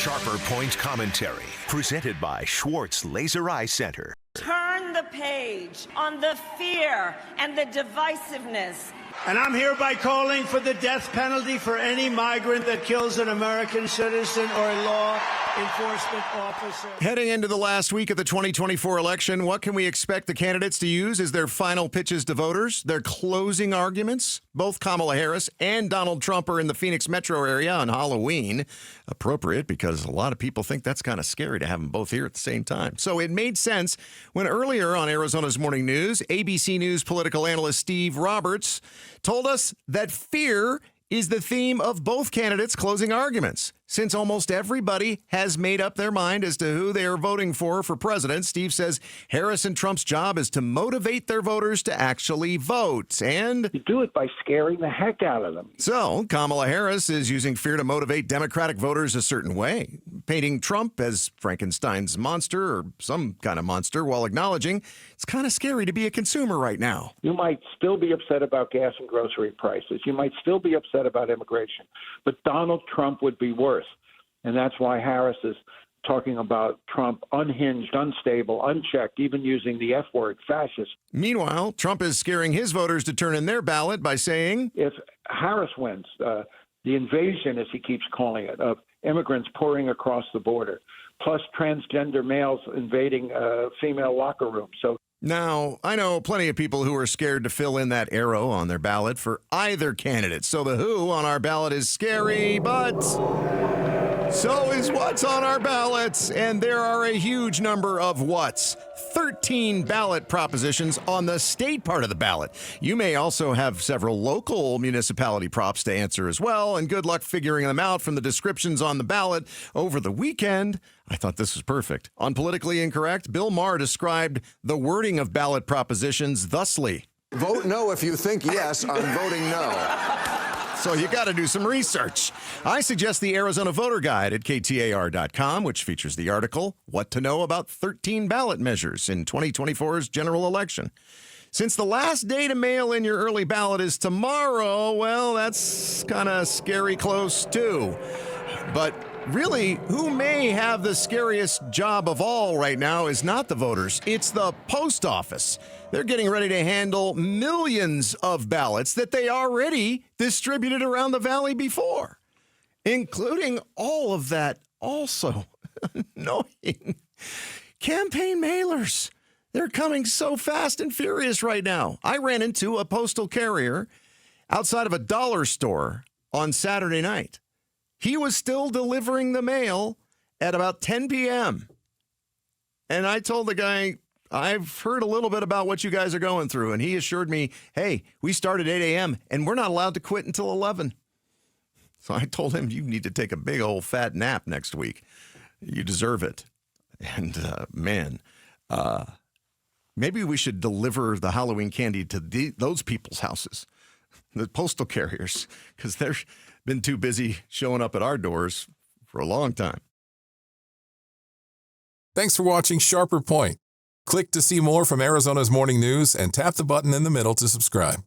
Sharper Point Commentary, presented by Schwartz Laser Eye Center. Turn the page on the fear and the divisiveness. And I'm hereby calling for the death penalty for any migrant that kills an American citizen or a law enforcement officer. Heading into the last week of the 2024 election, what can we expect the candidates to use as their final pitches to voters, their closing arguments? Both Kamala Harris and Donald Trump are in the Phoenix metro area on Halloween. Appropriate because a lot of people think that's kind of scary to have them both here at the same time. So it made sense when earlier on Arizona's Morning News, ABC News political analyst Steve Roberts told us that fear is the theme of both candidates' closing arguments. Since almost everybody has made up their mind as to who they are voting for president, Steve says Harris and Trump's job is to motivate their voters to actually vote. And you do it by scaring the heck out of them. So Kamala Harris is using fear to motivate Democratic voters a certain way, painting Trump as Frankenstein's monster or some kind of monster while acknowledging it's kind of scary to be a consumer right now. You might still be upset about gas and grocery prices. You might still be upset about immigration. But Donald Trump would be worse. And that's why Harris is talking about Trump unhinged, unstable, unchecked, even using the F word, fascist. Meanwhile, Trump is scaring his voters to turn in their ballot by saying, if Harris wins, the invasion, as he keeps calling it, of immigrants pouring across the border, plus transgender males invading female locker rooms. So now, I know plenty of people who are scared to fill in that arrow on their ballot for either candidate. So the who on our ballot is scary, but so is what's on our ballots. And there are a huge number of what's. 13 ballot propositions on the state part of the ballot. You may also have several local municipality props to answer as well, and good luck figuring them out from the descriptions on the ballot over the weekend. I thought this was perfect. On Politically Incorrect, Bill Maher described the wording of ballot propositions thusly. Vote no if you think yes. I'm voting no. So you got to do some research. I suggest the Arizona Voter Guide at KTAR.FM, which features the article, What to Know About 13 Ballot Measures in 2024's General Election. Since the last day to mail in your early ballot is tomorrow, well, that's kind of scary close, too. But really, who may have the scariest job of all right now is not the voters. It's the post office. They're getting ready to handle millions of ballots that they already distributed around the valley before, including all of that also annoying campaign mailers. They're coming so fast and furious right now. I ran into a postal carrier outside of a dollar store on Saturday night. He was still delivering the mail at about 10 p.m. And I told the guy, I've heard a little bit about what you guys are going through. And he assured me, hey, we start at 8 a.m. and we're not allowed to quit until 11. So I told him, you need to take a big old fat nap next week. You deserve it. And maybe we should deliver the Halloween candy to those people's houses, the postal carriers, because they're been too busy showing up at our doors for a long time. Thanks for watching Sharper Point. Click to see more from Arizona's Morning News and tap the button in the middle to subscribe.